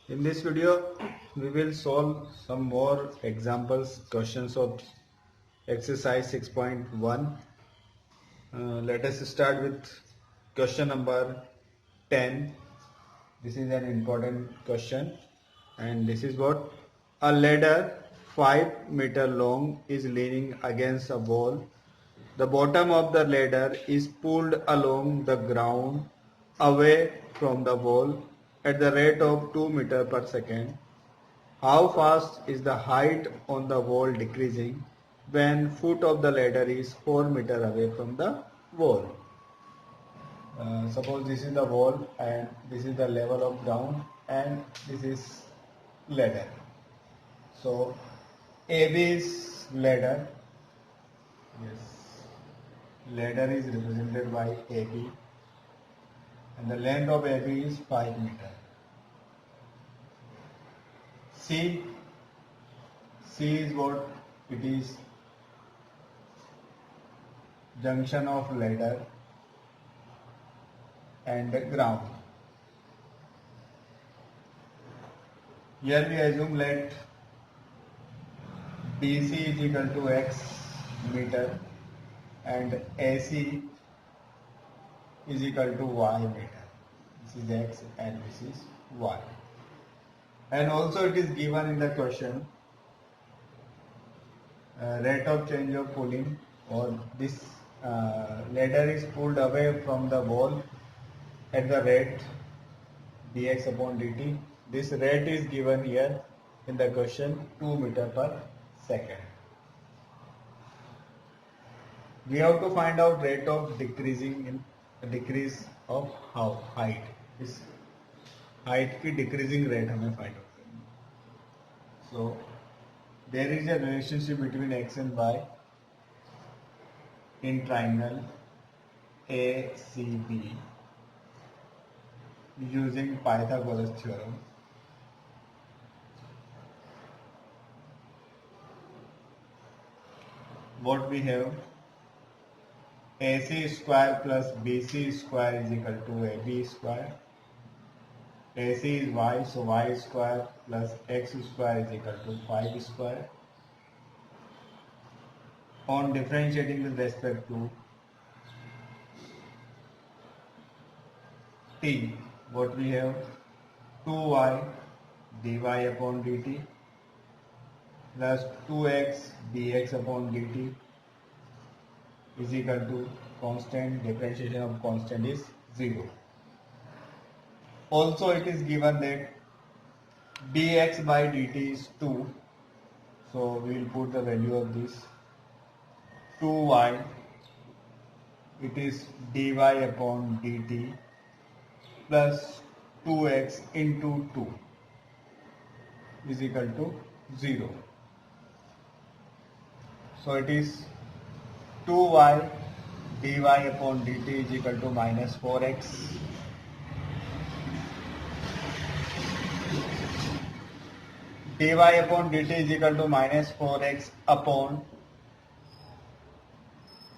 In this video, we will solve some more examples questions of exercise 6.1. Let us start with question number 10. This is an important question, and this is what: a ladder 5 meter long is leaning against a wall. The bottom of the ladder is pulled along the ground away from the wall at the rate of 2 meters per second. How fast is the height on the wall decreasing when foot of the ladder is 4 meters away from the wall? Suppose this is the wall and this is the level of ground and this is ladder. So AB is ladder. Yes, ladder is represented by AB and the length of AB is 5 meters. C is what it is: junction of ladder and ground. Here we assume let BC is equal to x meter and AC is equal to y meter. This is x and this is y. And also it is given in the question rate of change of pulling, or this ladder is pulled away from the wall at the rate dx upon dt. This rate is given here in the question 2 meters per second. We have to find out rate of decrease of height. This height की decreasing rate हमें find out करनी है. So there is a relationship between x and y in triangle ACB using Pythagoras theorem. What we have: AC square plus BC square is equal to AB square. AC is y, so y square plus x square is equal to 5 square. On differentiating with respect to t, what we have: 2y dy upon dt plus 2x dx upon dt is equal to constant. Differentiation of constant is 0. Also it is given that dx by dt is 2, so we will put the value of this 2y, it is dy upon dt plus 2x into 2 is equal to 0. So it is 2y dy upon dt is equal to minus 4x. dy upon dt is equal to minus 4x upon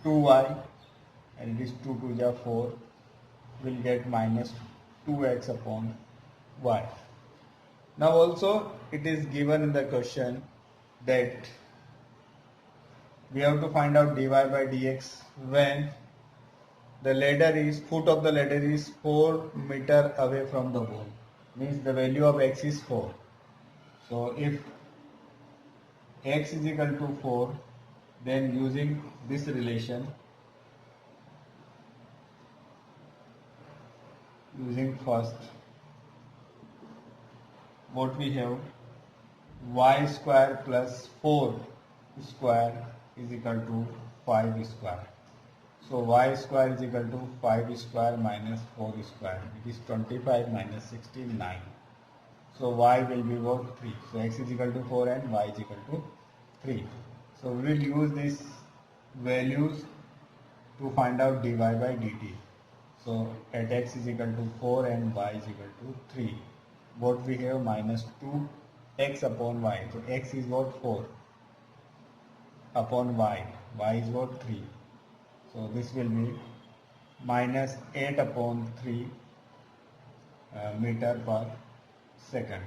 2y, and it is 2 to the 4, will get minus 2x upon y. Now also it is given in the question that we have to find out dy by dx when the ladder is, foot of the ladder is 4 meters away from the wall. Means the value of x is 4. So if x is equal to 4, then using this relation, using first, what we have: y square plus 4 square is equal to 5 square. So y square is equal to 5 square minus 4 square. It is 25 minus 69. So y will be what? 3. So x is equal to 4 and y is equal to 3. So we will use these values to find out dy by dt. So at x is equal to 4 and y is equal to 3. What we have: minus 2x upon y. So x is what? 4 upon y. Y is what? 3. So this will be minus 8 upon 3 meter per second.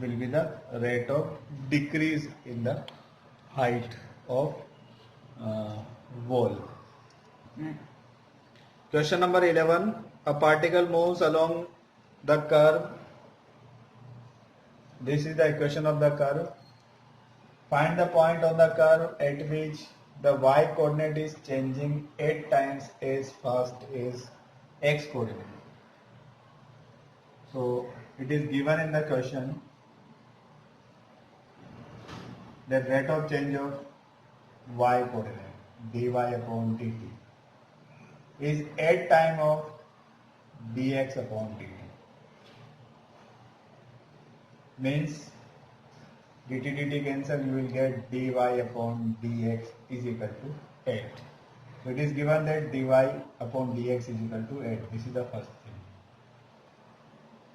will be the rate of decrease in the height of wall. Question number 11. A particle moves along the curve. This is the equation of the curve. Find the point on the curve at which the y coordinate is changing 8 times as fast as x coordinate. So it is given in the question that rate of change of y coordinate dy upon dt is 8 times of dx upon dt. Means dt dt cancel, you will get dy upon dx is equal to 8. So it is given that dy upon dx is equal to 8. This is the first thing.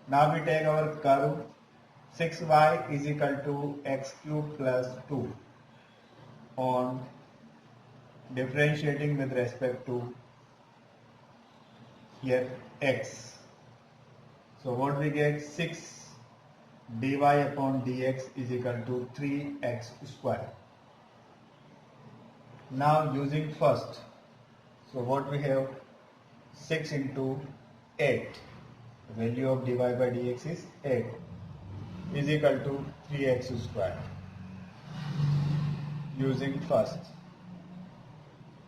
Now we take our curve 6y is equal to x cube plus 2 on differentiating with respect to here x. So what we get, 6 dy upon dx is equal to 3x square. Now using first, so what we have, 6 into 8, the value of dy by dx is 8, is equal to 3x square. Using first,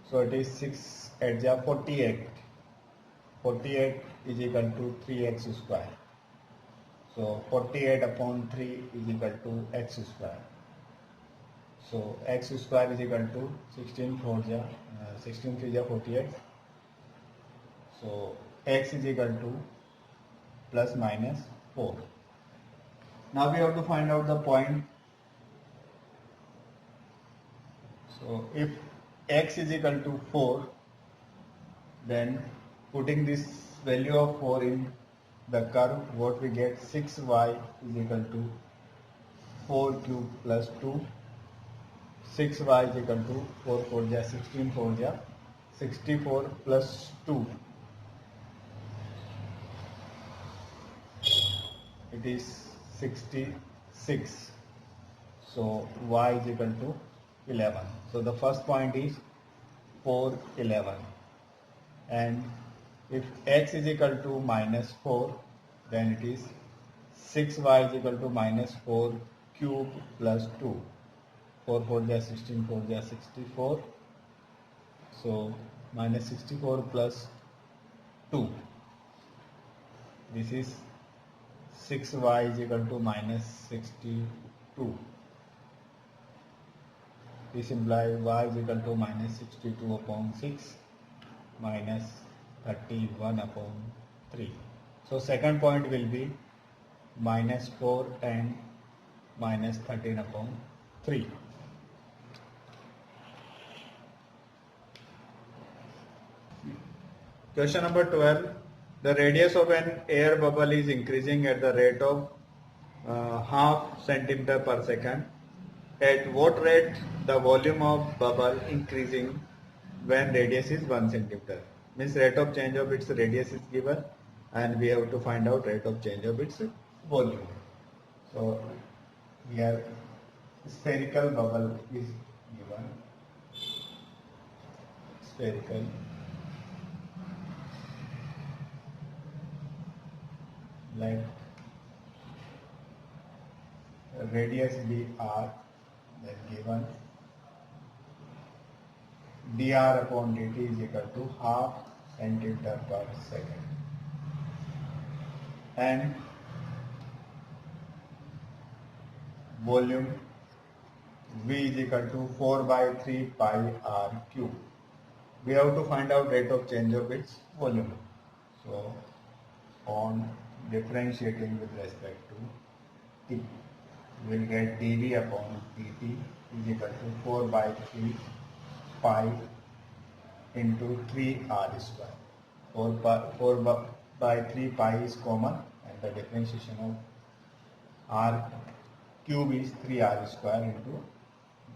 so it is 6 at 48. 48 is equal to 3x square. So 48 upon 3 is equal to x square. So x square is equal to 16 3 48. So x is equal to plus minus 4. Now we have to find out the point. So if x is equal to 4, then putting this value of 4 in the curve, what we get, 6y is equal to 4 cube plus 2. 6y is equal to 4 4 ja 16 4 ja 64 plus 2. It is 66. So y is equal to 11. So the first point is 4 11. And if x is equal to minus 4, then it is 6y is equal to minus 4 cube plus 2. 4 4 ja 16 4 ja 64. So minus 64 plus 2. This is 6y is equal to minus 62. This implies y is equal to minus 62 upon 6 minus 31 upon 3. So second point will be minus 4 and minus 13 upon 3. Question number 12. The radius of an air bubble is increasing at the rate of half centimeter per second. At what rate the volume of bubble increasing when radius is 1 centimeter? Means rate of change of its radius is given and we have to find out rate of change of its volume. So here spherical bubble is given. Spherical like radius dr, then given dr upon dt is equal to half centimeter per second, and volume v is equal to 4 by 3 pi r cube. We have to find out rate of change of its volume. So on differentiating with respect to t, we will get dv upon dt is equal to 4 by 3 pi into 3r square. 4 by 3 pi is common and the differentiation of r cube is 3r square into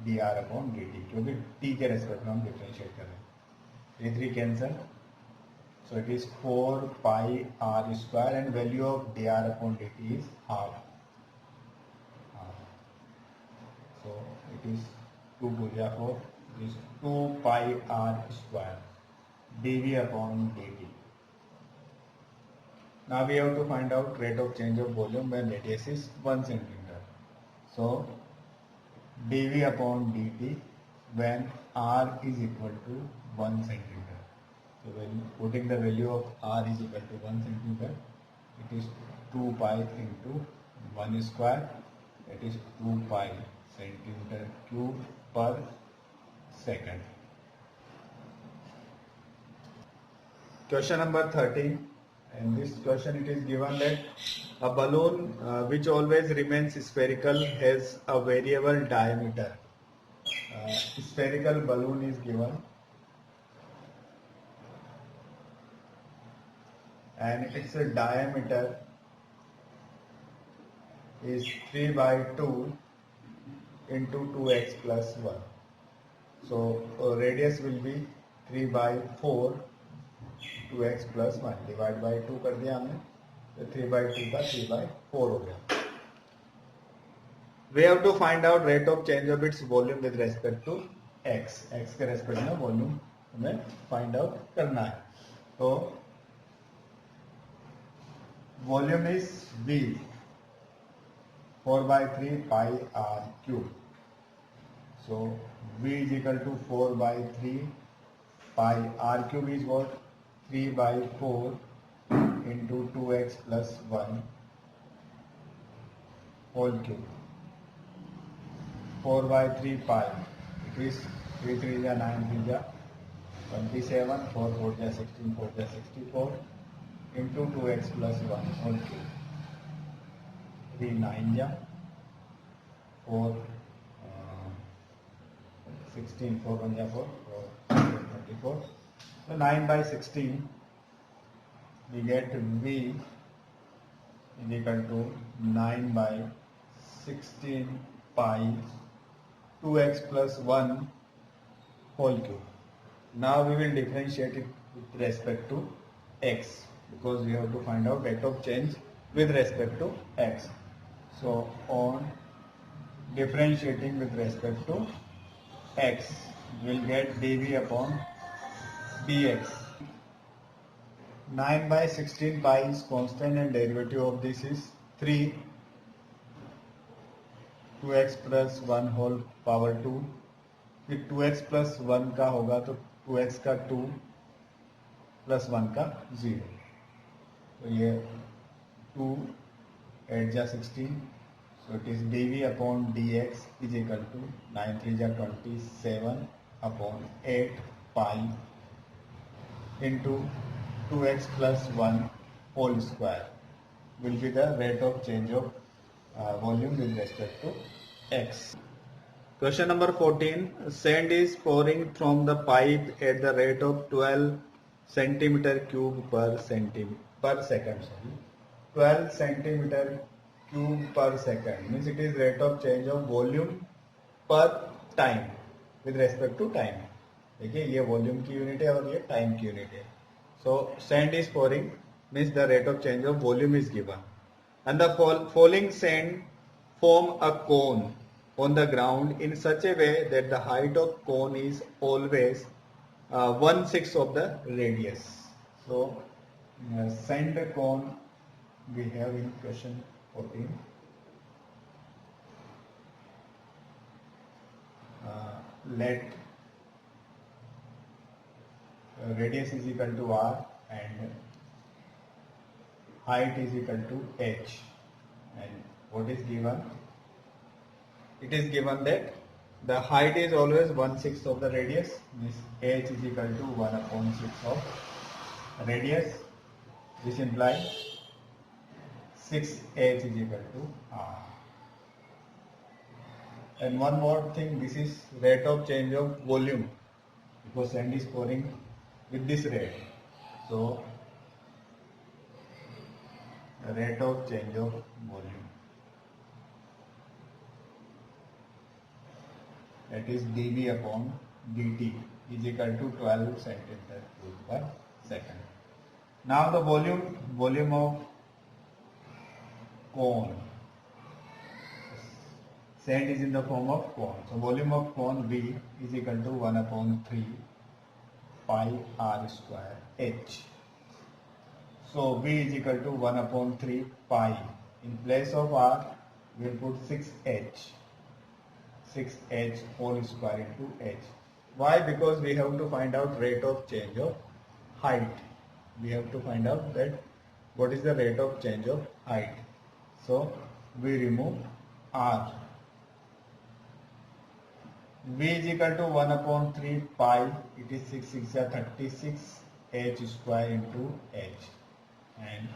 dr upon dt, क्योंकि t के respect में हम differentiate कर रहे हैं. 3 cancel, so it is 4 pi r square and value of dr upon dt is half. it is 2 2 4, it is 2 pi r square dV upon dt. Now we have to find out rate of change of volume when radius is 1 centimeter. So dV upon dt when r is equal to 1 centimeter. So when putting the value of r is equal to 1 centimeter, it is 2 pi into 1 square, that is 2 pi centimeter cube per second. Question number 13. In this question it is given that a balloon which always remains spherical has a variable diameter. Spherical balloon is given and its diameter is 3 by 2 into 2x plus 1. So radius will be 3 by 4 2x plus 1 divide by 2 कर दिया हमने, तो 3 by 2 का 3 by 4 हो गया. We have to find out rate of change of its volume with respect to x. x के respect में volume हमें फाइंड आउट करना है. तो volume is v 4 by 3 pi r cube. So v is equal to 4 by 3 pi r cube is what? 3 by 4 into 2x plus 1 whole cube. 4 by 3 pi, it is 3 3 ja 9 3 ja 27, 4 4 ja 16, 4 ja 64 into 2x plus 1 whole cube. 3 9 ja 4 16, 4 1 ja 4, 24. So 9 by 16, we get v is equal to 9 by 16 pi 2x plus 1 whole cube. Now we will differentiate it with respect to x because we have to find out rate of change with respect to x. So on differentiating with respect to x, we will get dv upon dx. 9 by 16 pi is constant and derivative of this is 3. 2x plus 1 whole power 2. फिर 2x plus 1 का होगा तो 2x का 2 plus 1 का 0. तो ये 2 8 जा 16. So it is dv upon dx is equal to 9 3 जा 27 upon 8 pi into 2x plus 1 whole square will be the rate of change of volume with respect to x. Question number 14. Sand is pouring from the pipe at the rate of 12 centimeter cube per second. 12 centimeter cube per second means it is rate of change of volume per time with respect to time. देखिए ये volume की unit है और ये time की unit है. So sand is pouring means the rate of change of volume is given and the falling sand form a cone on the ground in such a way that the height of cone is always 1/6 of the radius. So sand cone we have in question 14. Let radius is equal to r and height is equal to h, and what is given? It is given that the height is always 1/6 of the radius, means h is equal to 1/6 of radius. This implies 6h is equal to r. And one more thing, this is rate of change of volume because sand is pouring with this rate. So rate of change of volume, that is dV upon dt is equal to 12 centimeter cube per second. Now the volume of cone, Sand is in the form of cone. So volume of cone V is equal to 1 upon 3 pi r square h. So V is equal to 1 upon 3 pi. In place of r, we will put 6h. 6h whole square into h. Why? Because we have to find out rate of change of height. We have to find out that what is the rate of change of height. So we remove r. V is equal to 1 upon 3 pi. It is 6 6 are 36 h square into h and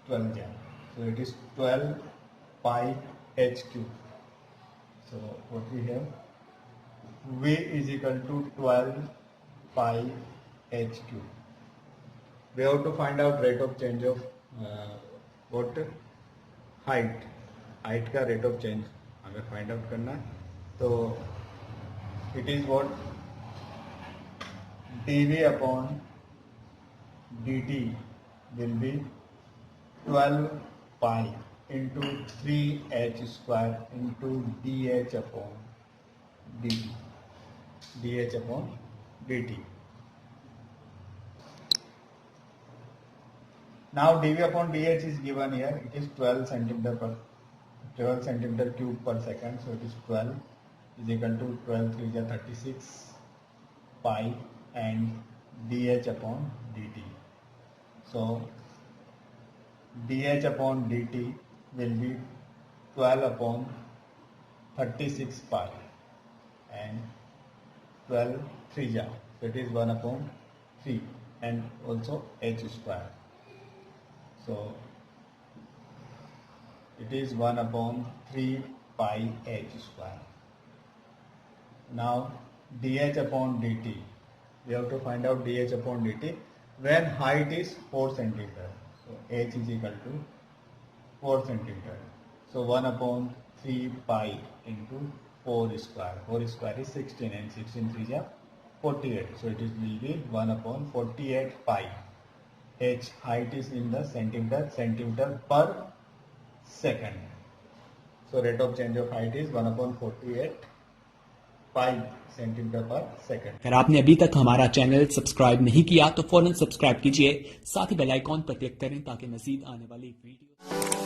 12 jam. So it is 12 pi h cube. So what we have, V is equal to 12 pi h cube. We have to find out rate of change of what height. Height का rate of change हमें find out करना है. तो it is what dV upon dt will be 12 pi into 3h square into dh upon dt. dh upon dt. Now dV upon dh is given here. It is 12 centimeter cube per second. So it is 12 is equal to 12 3 is 36 pi and dh upon dt. So dh upon dt will be 12 upon 36 pi and 12 3 ja. So it is 1 upon 3 and also h square. So it is 1 upon 3 pi h square. Now dh upon dt. We have to find out dh upon dt when height is 4 centimeter. So h is equal to 4 centimeter. So 1 upon 3 pi into 4 square. 4 square is 16 and 16 3 is 48. So it is will be 1 upon 48 pi. H height is in the centimeter per second. So rate of change of height is 1 upon 48 pi centimetre पर second. अगर आपने अभी तक हमारा channel subscribe नहीं किया तो फौरन सब्सक्राइब कीजिए, साथ ही बेल आइकॉन पर क्लिक करें ताकि मजीद आने वाली वीडियो